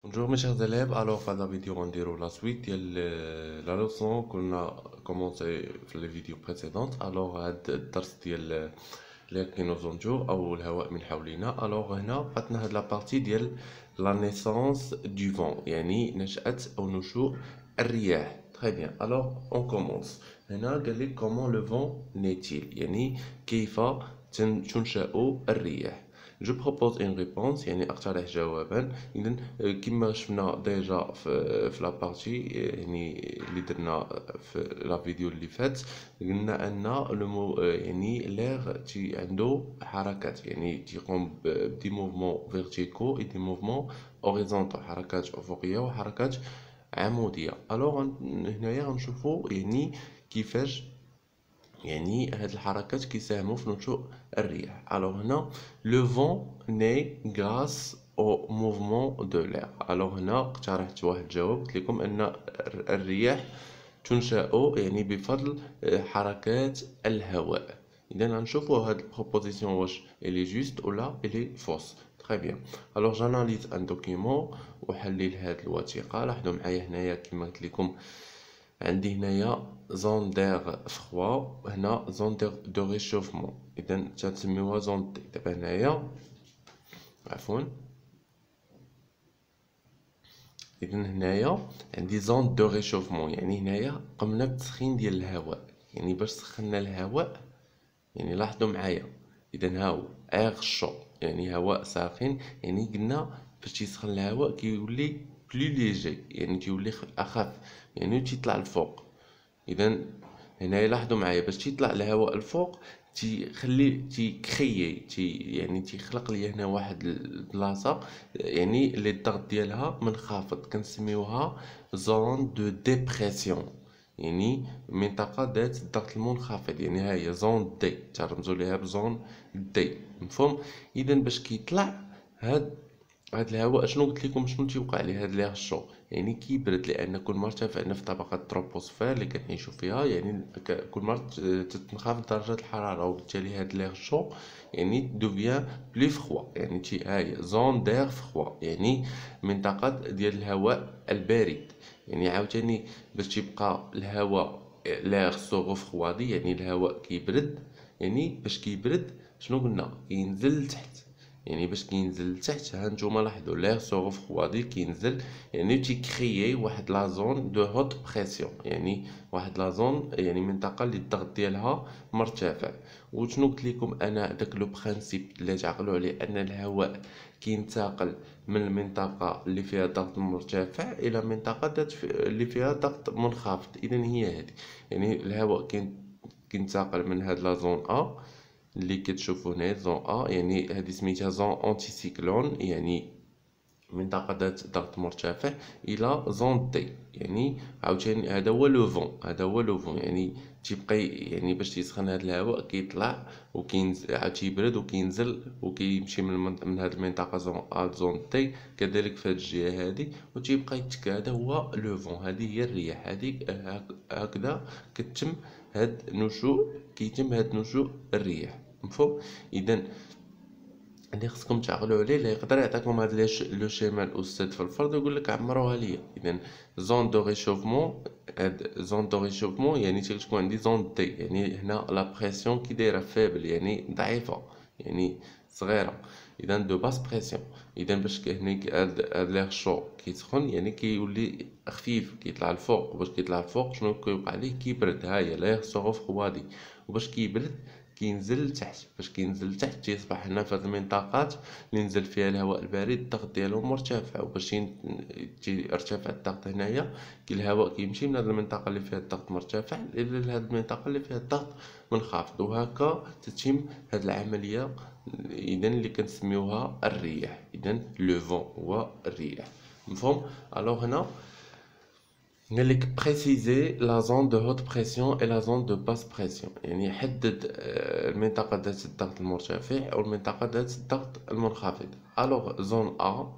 Bonjour mes chers élèves, alors à la vidéo on dira la suite ديال la leçon qu'on a commencé في les vidéos précédentes. alors هاد الدرس ديال l'air qui nous entoure او الهواء من حولنا. alors هنا بقاتنا هاد la partie ديال la naissance du vent يعني نشأة او نشوء الرياح. très bien, alors on commence. هنا قال لك comment le vent naît-il يعني كيف تنشأ الرياح. جو بروبوز ان ريبونس يعني اقترح جوابا. اذا كما شفنا ديجا في لا بارتي يعني اللي درنا في لا فيديو اللي فات، قلنا ان يعني لير تي عنده حركات، يعني تيقوم بدي موفمون فيرتيكو اي دي موفمون اوريزونتال، حركات افقيه وحركات عموديه. الوغ هنايا غنشوفوا يعني كيفاش يعني هاد الحركات كيساهموا في نشوء الرياح. الوغ هنا لو فون ني غراس او موفمون دو لير. الوغ هنا اقترحت واحد الجواب، قلت لكم ان الرياح تنشأ يعني بفضل حركات الهواء. اذا غنشوفوا هاد البروبوزيسيون واش الي جوست ولا الي فوس. تري بيان، الوغ جاناليز ان دوكيومون وحلل هاد الوثيقه. لاحظوا معايا هنايا كما قلت لكم عندي هنايا زون دير فخوا، هنا زون دو ريشوفمون، اذا تنسميوها زون دي. دابا هنايا عفوا، اذا هنايا عندي زون دو ريشوفمون، يعني هنايا قمنا بتسخين ديال الهواء، يعني باش سخنا الهواء. يعني لاحظوا معايا، اذا هاو اير شو يعني هواء ساخن، يعني قلنا باش تيسخن الهواء كيولي بلو ليجي، يعني تيولي اخف، يعني تيطلع الفوق. اذا هنا لاحظوا معايا باش تيطلع الهواء الفوق تيخلي يعني تيخلق لي هنا واحد البلاصه، يعني اللي الضغط ديالها منخفض، كنسميوها زون دو ديبرسيون، يعني منطقه ذات الضغط المنخفض. يعني ها هي زون دي، ترمزوا ليها بزون دي، مفهوم؟ اذا باش كيطلع هاد الهواء، شنو قلت لكم شنو تيوقع ليه هاد ليغ شو؟ يعني كيبرد، لان كل ما ارتفعنا في طبقه التروبوسفير اللي كنعيشوا فيها، يعني كل ما تنخفض درجه الحراره، وبالتالي هاد ليغ شو يعني دوفيان بلي فخوا، يعني تي هاي زون دير فخوا، يعني منطقه ديال الهواء البارد. يعني عاوتاني باش تيبقى الهواء ليغ سو غوفخوادي، يعني الهواء كيبرد، يعني باش كيبرد شنو قلنا؟ كينزل لتحت. يعني باش كينزل لتحت، ها نتوما لاحظوا ليغ سو غوفخوادي كينزل، يعني تيكريي واحد لا زون دو هوت بريسيون، يعني واحد لا زون يعني منطقه اللي الضغط ديالها مرتفع. وشنو قلت لكم انا؟ داك لو برينسيپ اللي تعقلوا عليه، ان الهواء كينتقل من المنطقه اللي فيها ضغط مرتفع الى منطقه اللي فيها ضغط منخفض. اذا هي هذه، يعني الهواء كينتقل من هاد لا زون ا اللي كتشوفوا هنا زون ا، يعني هذه سميتها زون اونتي سيكلون، يعني منطقة ذات ضغط مرتفع، إلى زون دي، يعني عاوتاني هذا هو لو فون، هذا هو لو فون، يعني تيبقى يعني باش تيسخن هذا الهواء كيطلع وكينزل، عاد تيبرد وكينزل وكيمشي من هذه المنطقة زون ا لزون دي، كذلك في هذه الجهة هذه، وتيبقى يتكا. هذا هو لو فون، هذه هي الرياح، هذه هكذا كتم هاد نشوء، كيتم هاد نشوء الرياح، مفهوم؟ إذا اللي خصكم تعقلوا عليه، اللي يقدر يعطيكم هاد لو شيما الاستاذ في الفرض ويقول لك عمروها ليا. اذا زون دو ريشوفمون، هاد زون دو ريشوفمون يعني تكون عندي زون دي، يعني هنا لا بريسيون كي دايره فيبل، يعني ضعيفه، يعني صغيره. اذا دو باس بريسيون، اذا باش هنا هاد ليغ شو كيسخن يعني كيولي خفيف، كيطلع الفوق، وباش كيطلع الفوق شنو كيوقع ليه؟ كيبرد. ها هي ليغ سو فخوادي، وباش كيبرد كينزل لتحت. باش كينزل لتحت تيصبح هنا في هاد المنطقات اللي نزل فيها الهواء البارد الضغط ديالو مرتفع، وباش يرتفع الضغط هنايا الهواء كيمشي من هاد المنطقة اللي فيها الضغط مرتفع إلى هاد المنطقة اللي فيها الضغط منخفض، وهكا تتم هاد العملية. إذا اللي كنسميوها الرياح، إذا لو فون هو الرياح، مفهوم؟ ألوغ هنا قال لك بريسيزي لا زون دو هوت بريسيون اي لا زون دو باس بريسيون، يعني حدد المنطقة ذات الضغط المرتفع او المنطقة ذات الضغط المنخفض. الوغ زون ا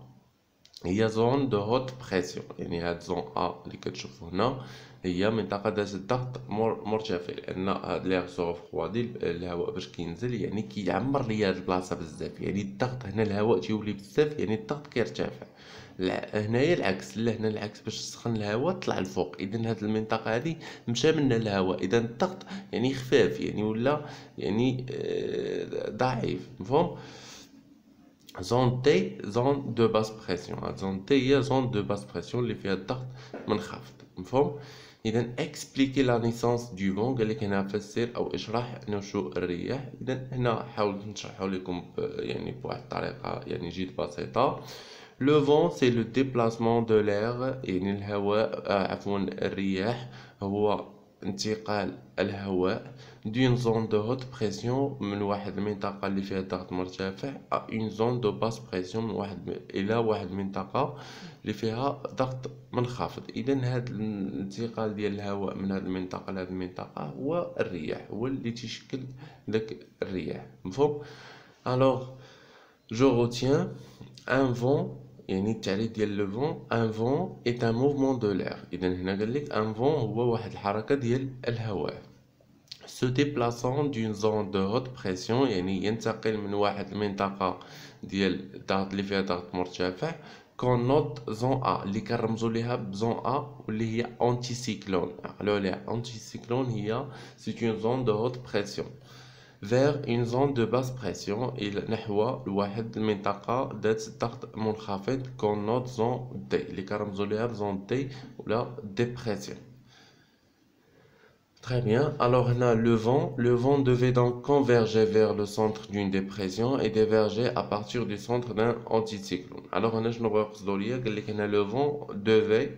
هي زون دو هوت بريسيون، يعني هاد زون ا اللي كتشوفوا هنا هي منطقة ذات الضغط مرتفع، لان هاد ليغ سو فخوادي الهواء باش كينزل يعني كيعمر ليا هاد البلاصة بزاف، يعني الضغط هنا الهواء تيولي بزاف، يعني الضغط كيرتفع. هنايا العكس، لا هنا العكس، باش تسخن الهواء طلع الفوق. اذا هاد المنطقه هذه مشى منها الهواء، اذا الضغط يعني خفاف يعني ولا يعني ضعيف. مفهوم؟ زون تي زون دو باس بريسيون. زون تي هي زون دو باس بريسيون اللي فيها الضغط منخفض. مفهوم؟ اذا اكسبليكي لا نيسانس دو فون، قال لك هنا فسر او اشرح نشوء الرياح. اذا هنا حاولت نشرحه لكم يعني بواحد الطريقه يعني جد بسيطه. لو فون سي لو ديبلاسمون دو لير، يعني الهواء عفوا الرياح هو انتقال الهواء دون زون دو هوت بريسيون، من واحد المنطقة اللي فيها ضغط مرتفع اون زون دو باس بريسيون، من الى واحد المنطقة اللي فيها ضغط منخفض. اذا هذا الانتقال ديال الهواء من هذه المنطقة لهذه المنطقة هو الرياح، هو اللي تيشكل داك الرياح. مفهوم؟ الوغ جو روتيان ان فون، يعني التعريف ديال لو فون، ان فون ايت ان موفمون دو لير. اذا هنا قال لك ان فون هو واحد الحركة ديال الهواء se déplaçant d'une zone de haute pression، يعني ينتقل من واحد المنطقة ديال الضغط اللي فيها ضغط مرتفع، كون نوت زون ا اللي كنرمزو ليها بزون ا واللي هي انتي سيكلون. عقلوا عليها، انتي سيكلون هي سي اون زون دو هوت بريسيون vers une zone de basse pression، إلى نحو لواحد المنطقة ذات ضغط منخفض، كون نوت زون دي اللي كنرمزو ليها بزون دي ولا ديبرسيون. Très bien. Alors là, le vent devait donc converger vers le centre d'une dépression et diverger à partir du centre d'un anticyclone. Alors هنا شنو يقصدوا ليا؟ قال لك هنا le vent devait،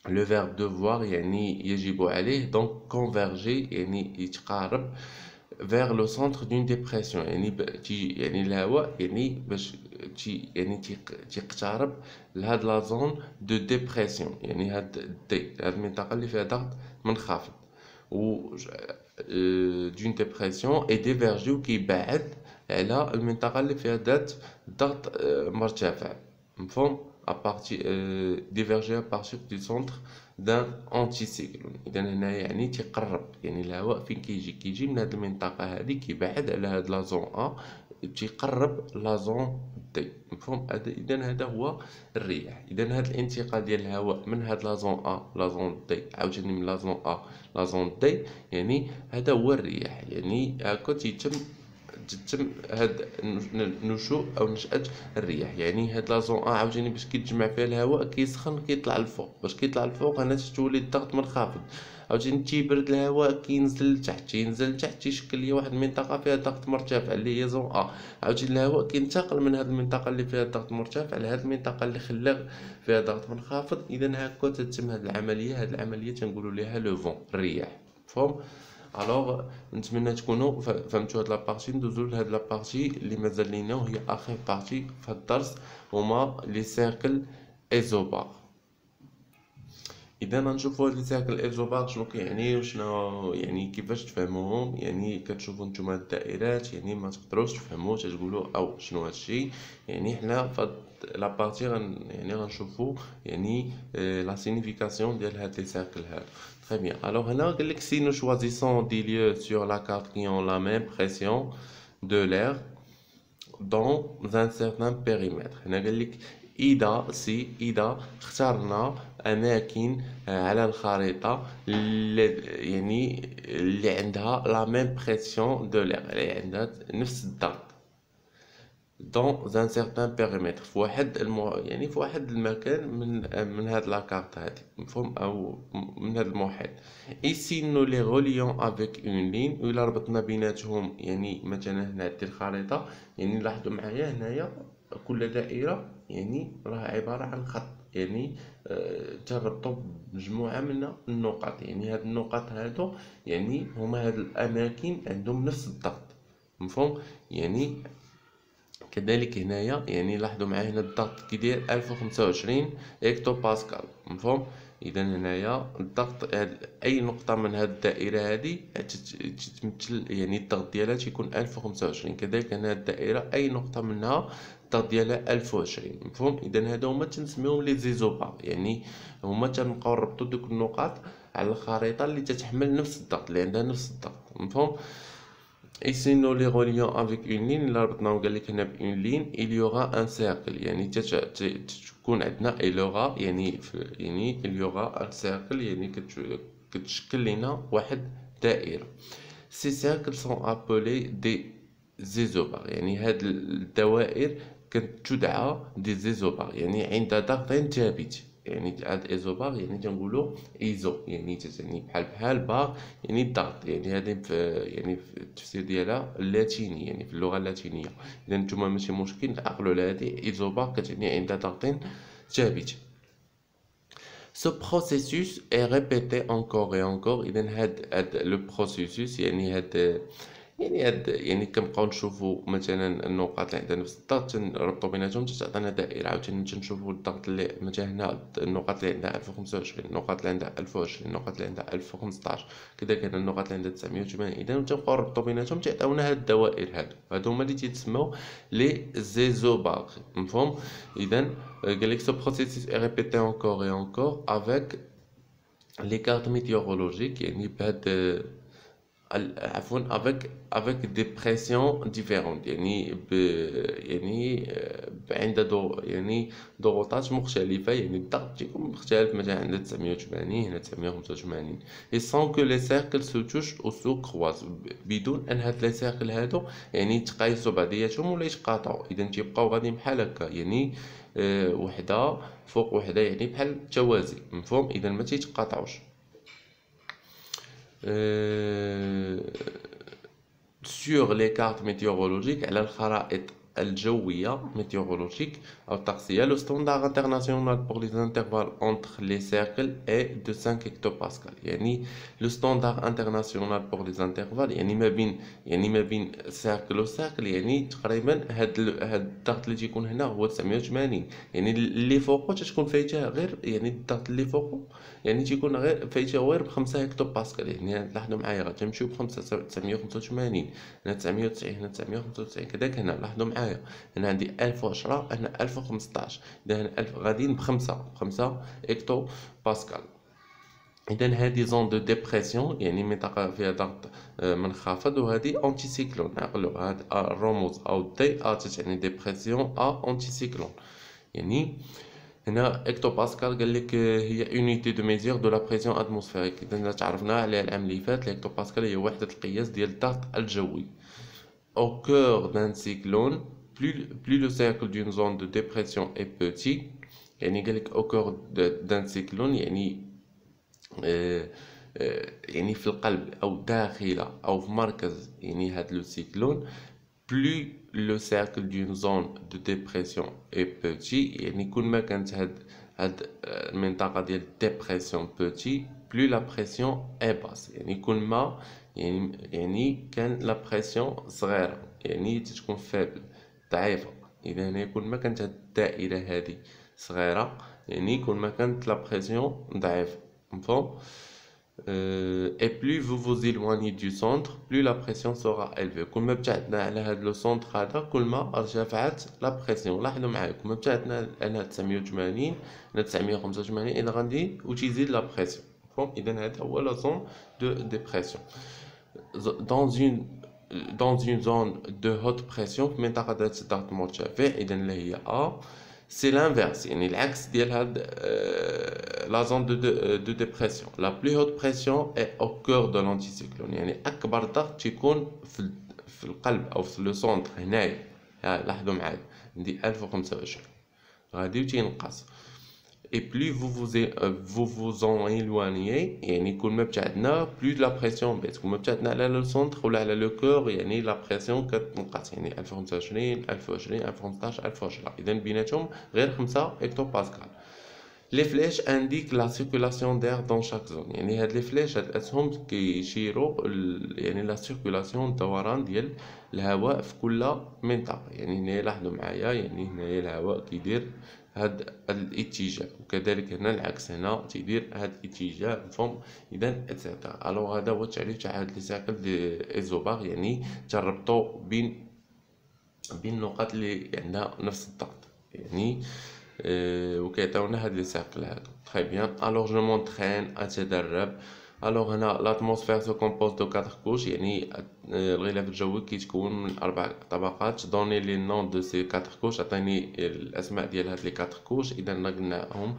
le verbe devoir يعني يجب عليه، donc converger يعني يتقارب vers le centre d'une dépression، يعني يعني الهواء يعني باش يعني تيقترب لهاد لا زون دو ديبرسيون، يعني هاد المنطقة اللي فيها ضغط منخفض و دون ديبرسيون اي ديفيرجي، وكيبعد على المنطقة اللي فيها ذات ضغط مرتفع. مفهوم؟ ابارتي ديفيرجي ابارتير دو سونتر دان انتيسيكلون. اذا هنا يعني تيقرب، يعني الهواء فين كيجي من هاد المنطقة هادي كيبعد على هاد لا زون ا، تيقرب لا زون دي. مفهوم؟ اذا هذا هو الرياح. اذا هاد الانتقال ديال الهواء من هاد لا زون ا لا زون دي، عاوتاني من لا زون ا لا زون دي، يعني هذا هو الرياح. يعني هاكا تتم هاد نشوء او نشأة الرياح. يعني هاد لا زون عاوتاني باش كيتجمع فيها الهواء كيسخن كيطلع للفوق، باش كيطلع للفوق هنا تولي الضغط منخفض، عاوتاني تيبرد الهواء كينزل لتحت، تينزل لتحت تيشكل لي واحد المنطقة فيها ضغط مرتفع اللي هي زون عاوتاني الهواء كينتقل من هاد المنطقة اللي فيها ضغط مرتفع لهاد المنطقة اللي خلاه فيها ضغط منخفض. اذا هاكا تتم هاد العملية، هاد العملية تنقولوا ليها لو فون، الرياح. مفهوم؟ الوغ نتمنى تكونوا فهمتوا هاد لابارتي. ندوزو لهاد لابارتي اللي مازال لينا وهي اخر بارتي في هاد الدرس، هما لي سيركل ايزوبار. اذا غنشوفوا هاد لي سيركل ايزوبار شنو كيعني وشنو يعني كيفاش تفهموهم. يعني كتشوفوا نتوما الدائرات، يعني ما تقدروش تفهموا تقولوا او شنو هادشي. يعني حنا في هاد لابارتي يعني غنشوفوا يعني لا سيغنيفيكاسيون ديال هاد لي سيركل هاد. Très bien. Alors là, si nous choisissons des lieux sur la carte qui ont la même pression de l'air dans un certain périmètre. هنا قال لك إذا اخترنا أماكن على الخريطة يعني اللي عندها la même pression de l'air، اللي عندها نفس الضغط dans un certain périmètre، في واحد يعني في واحد المكان من هاد لاكارت هادي. مفهوم؟ او من هاد المحيط. ici nous les relions avec une ligne، وإلا ربطنا بيناتهم يعني مثلا هنا هادي الخريطة، يعني لاحظوا معايا هنايا كل دائرة يعني راه عبارة عن خط، يعني تربطوا بمجموعة من النقط. يعني هاد النقط هادو يعني هما هاد الأماكن عندهم نفس الضغط. مفهوم؟ يعني كذلك هنايا يعني لاحظوا معايا هنا الضغط كيدير 1025 هكتو باسكال. مفهوم؟ اذا هنايا الضغط اي نقطه من هذه الدائره هذه تتمثل يعني الضغط ديالها تيكون 1025. كذلك هنا الدائره اي نقطه منها الضغط ديالها 1020. مفهوم؟ اذا هادو هما تنسميهم لي زيزوبار، يعني هما تنبقاو نربطوا دوك النقاط على الخريطه اللي تتحمل نفس الضغط، اللي عندها نفس الضغط. مفهوم؟ Et sinon les reliant avec une ligne إلا ربطناهم قال لك هنا بأون لين il y aura un cercle يعني تكون عندنا il y aura يعني يعني il y aura un cercle يعني كتشكل لنا واحد دائرة. Ces cercles sont appelés des isobars يعني هاد الدوائر كتدعى des isobars يعني عند ضغط ثابت. يعني هاد ايزوبار يعني تنقولو ايزو يعني تتعني بحال بار يعني الضغط يعني هذه يعني في التفسير ديالها اللاتيني يعني في اللغه اللاتينيه. اذا نتوما ماشي مشكل تعقلوا على هذه ايزوبار كتعني عند ضغط ثابت. Ce processus est répété encore et encore. إذا هاد لو بروسيسوس يعني كنبقاو نشوفوا مثلا النقاط اللي عندنا نفس الضغط تنربطوا بيناتهم تعطينا دائره. عاوتاني تنشوفوا الضغط اللي مثلا هنا النقاط اللي عندها 1025 النقاط اللي عندها 1020 النقاط اللي عندها 1015 كذلك هنا النقاط اللي عندها 980. اذا تنبقاو نربطوا بيناتهم تعطيونا هاد الدوائر هادو هما اللي تيتسموا لي زيزوبار. مفهوم؟ اذا قال لك سو بروسيسوس اي ريبيتي encore et encore avec les cartes météorologiques يعني بهاد عفوا avec des pressions différentes يعني عند يعني ضغوطات مختلفة يعني الضغط تيكون مختلف مثلا عند 980 هنا 985 et sans que les cercles se touchent ou se croisent بدون ان هاد لي سيركل هادو يعني يتقايسوا بعضياتهم ولا يتقاطعوا. اذا تيبقاو غاديين بحال هكا يعني وحده فوق وحده يعني بحال توازي. مفهوم؟ اذا ما تيتقاطعوش. sur les cartes météorologiques على الخرائط الجوية météorologique أو الطقسية le standard international pour les intervalles entre les cercles est de 5 hectopascal. يعني le standard international pour les intervalles يعني ما بين cercle و cercle يعني تقريبا هاد الضغط اللي تيكون هنا هو 980 يعني اللي فوقو تتكون فايته غير يعني الضغط اللي فوقو يعني تيكون غير فايته غير ب5 هكتوباسكال. يعني لاحظوا معايا غتمشيو ب5 985 هنا 990 هنا 995 كذلك هنا. لاحظوا معايا هنا عندي 1010 هنا 1015 اذا هنا 1000 غاديين ب5 هكتو باسكال. اذا هذه زون دو ديبرسيون يعني منطقه فيها ضغط منخفض وهذه اونتي سيكلون. عقلوا هاد الرموز او دي تعني ديبرسيون اونتي سيكلون. يعني هنا هكتو باسكال قال لك هي يونيتي دو ميزور دو لا بريسيون اتموسفيريك. اذا تعرفنا على العام اللي فات الهكتو باسكال هي وحده القياس ديال الضغط الجوي. au cœur d'un cyclone plus le cercle d'une zone de dépression est petit يعني قال لك au cœur d'un cyclone يعني في القلب او داخله او في مركز يعني هاد لو سيكلون plus le cercle d'une zone de dépression est petit يعني كل ما كانت هاد المنطقة ديال الديبرسيون petit plus la pression est basse يعني كل ما يعني كان لا بريسيون صغيرة يعني تتكون فابل ضعيفة. إذا هنا كل ما كانت الدائرة هذه صغيرة يعني كل ما كانت لا بريسيون ضعيفة. مفهوم؟ et plus vous vous éloignez du centre plus la pression sera élevée. كل ما ابتعدنا على هذا لو سونتر هذا كل ما ارتفعت لا بريسيون. لاحظوا معايا كل ما ابتعدنا على 980 على 985 إذا غادي وتزيد لا بريسيون. مفهوم؟ إذا هذا هو لا زون دو ديبرسيون. dans une zone de haute pression في منطقة ذات الضغط مرتفع إذا اللي هي A c'est l'inverse يعني العكس ديال هاد la zone de dépression. La plus haute pression est au cœur de l'anticyclone يعني أكبر ضغط تيكون في القلب أو في لو سونتر هنايا. لاحظوا معايا عندي 1025 غادي وتينقص. et plus vous vous en éloignez يعني كل ما ابتعدنا plus la pression baisse. كل ما ابتعدنا على لو سونتر ولا على لو كور يعني لا بريسيون كتنقص يعني 1025 1020 1015 1010 إذا بيناتهم غير 5 هكتو باسكال. لي فليش انديك لا سيركولاسيون دير دون شاك زون يعني هاد لي فليش هاد الاسهم كيشيروا يعني لا سيركولاسيون الدوران ديال الهواء في كل منطقه. يعني هنا لاحظوا معايا يعني هنايا الهواء كيدير هاد الاتجاه وكذلك هنا العكس هنا تيدير هاد الاتجاه. مفهوم؟ اذا اتسيتيرا. الوغ هذا هو التعريف تاع هاد لي سيركل دي ايزوبار يعني تربطوا بين النقاط اللي عندها نفس الضغط يعني وكيعطيونا هاد لي سيركل هادو. تري بيان. الوغ جو مونطرين اتدرب الوغ هنا لاتموسفير سو كومبوز دو 4 كوش، يعني الغلاف الجوي كيتكون من 4 طبقات. دوني لي نون دو سي 4 كوش، عطيني الاسماء ديال هاد لي 4 كوش. اذا قلناهم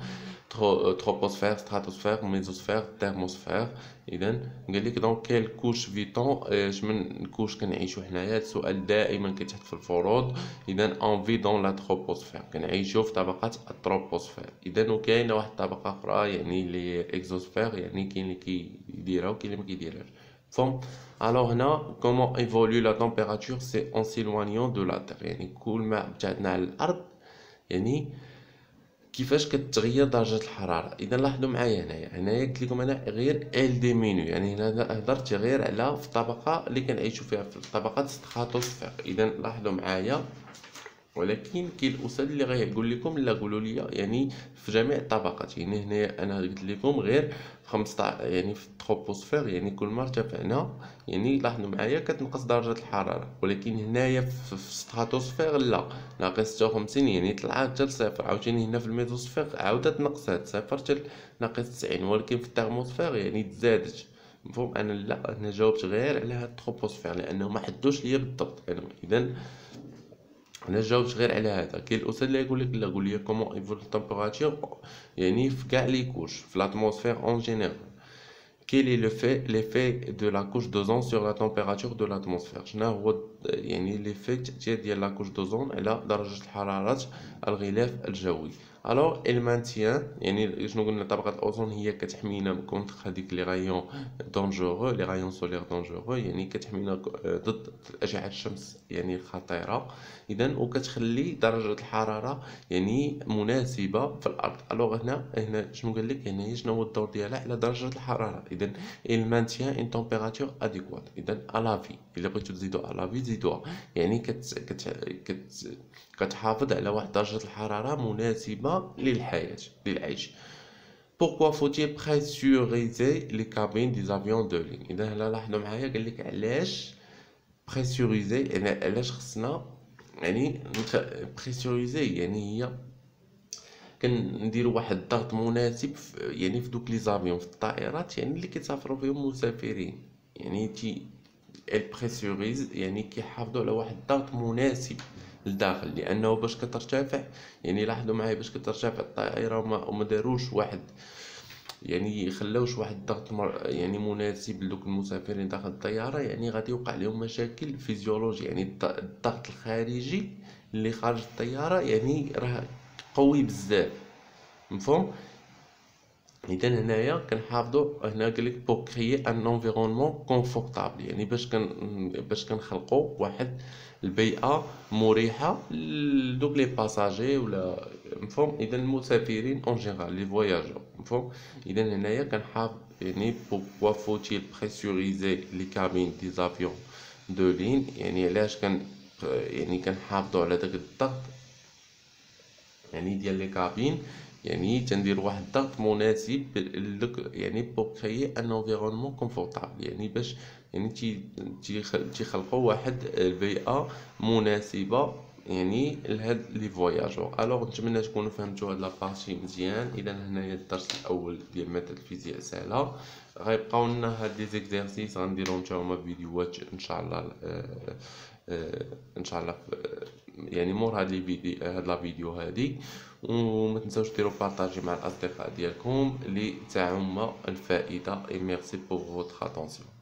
تروبوسفير، ستراتوسفير، ميزوسفير، تيرموسفير. اذا قال لك دونك كيل كوش فيتون، من كوش كنعيشو حنايا. السؤال دائما كيتحط في الفروض. اذا اون في دون لا تروبوسفير، كنعيشو في طبقه التروبوسفير. اذا وكاينه واحد الطبقه اخرى يعني لي اكزوسفير، يعني كاين اللي كيديرها وكاين اللي ما كيديرهاش. فهم. الوغ هنا كومون ايفولو لا تمبيراتور سي اون سيلوانيون دو لا تير، يعني كل ما ابتعدنا على الارض يعني كيفاش كتغير درجة الحرارة. إذا لاحظوا معايا هنايا قلت لكم أنا غير ال ديمينو، يعني هنا هضرت غير على في الطبقة اللي كنعيشو فيها في طبقة ستراتوسفير. إذا لاحظوا معايا، ولكن كاين الاستاذ اللي غيقول لكم لا قولوا لي يعني في جميع الطبقات. يعني هنا انا قلت لكم غير 15، يعني في التروبوسفير يعني كل ما ارتفعنا يعني لاحظوا معايا كتنقص درجه الحراره. ولكن هنايا في الستراتوسفير لا، ناقص 56، يعني طلعت حتى لصفر. عاوتاني هنا في الميزوسفير عاودت تنقصات صفر حتى ناقص 90. ولكن في الترموسفير يعني تزادت. مفهوم. انا لا، انا جاوبت غير على هاد التروبوسفير لانه ما حدوش ليا بالضبط. اذا انا جاوبت غير على هذا. كاين الاستاذ اللي يقول لك لا قول لي كومون ايفولو التمبيراتور، يعني في كاع لي كوش في لاتموسفير اون جينيرال. Quel est l'effet de la couche d'ozone sur la température de l'atmosphère؟ شنو هو يعني l'effet تأثير ديال لا couche d'ozone على درجة الحرارة الغلاف الجوي؟ alors elle maintient، يعني شنو قلنا طبقة الأوزون هي كتحمينا من هذيك لي رايون دونجورو، لي رايون سولير دونجورو، يعني كتحمينا ضد أشعة الشمس يعني الخطيرة. إذا وكتخلي درجة الحرارة يعني مناسبة في الأرض. الوغ هنا شنو قال لك هنايا شنو هو الدور ديالها على درجة الحرارة؟ إذا il maintient une température adéquate. إذا à la vie، إلا بغيتو تزيدو à la vie زيدوها، يعني كتحافظ على واحد درجة الحرارة مناسبة للحياة للعيش. Pourquoi faut-il pressuriser les cabines des avions de ligne؟ إذا هنا لاحظوا معايا قال لك علاش بريسوريزي، يعني علاش خصنا يعني بريسوريزي، يعني هي كنديروا واحد الضغط مناسب يعني في دوك لي زافيون في الطائرات، يعني اللي كيسافروا فيهم مسافرين، يعني البريسوريز يعني كيحافظوا على واحد الضغط مناسب للداخل. لانه باش كترتفع، يعني لاحظوا معايا باش كترتفع الطائره وما داروش واحد، يعني خلاوش واحد الضغط يعني مناسب لدوك المسافرين داخل الطياره، يعني غادي يوقع لهم مشاكل فيزيولوجيه. يعني الضغط الخارجي اللي خارج الطياره يعني راه قوي بزاف. مفهوم. اذا هنايا كنحافظوا، هنا قالك بو كريي ان انفيرونمون كونفورطابل، يعني باش كنخلقوا واحد البيئه مريحه لدوك لي باساجي ولا. مفهوم. اذا المسافرين اون جينيرال لي فواياجور. مفهوم. اذا هنايا كنحافظ يعني بوكوا فوتيل بريسوريزي لي كابين دي زافيون دو لين، يعني علاش يعني كنحافظوا على داك الضغط يعني ديال لي كابين، يعني تندير واحد الضغط مناسب يعني بور كريي ان انفيرونمون كونفورطابل، يعني باش يعني تيخلقوا واحد البيئه مناسبه يعني لهاد لي فواياجور. الوغ نتمنى تكونوا فهمتوا هاد لابارتي مزيان. اذا هنايا الدرس الاول ديال ماده الفيزياء سهله. غيبقاو لنا هاد لي زيكزارسيس غنديرهم نتاهما فيديوهات ان شاء الله، ان شاء الله يعني مور هاد لي فيديو، هاد لا فيديو هادي. وما تنساوش ديروا بارطاجي مع الاصدقاء ديالكم اللي تعم الفائده. et merci pour votre attention.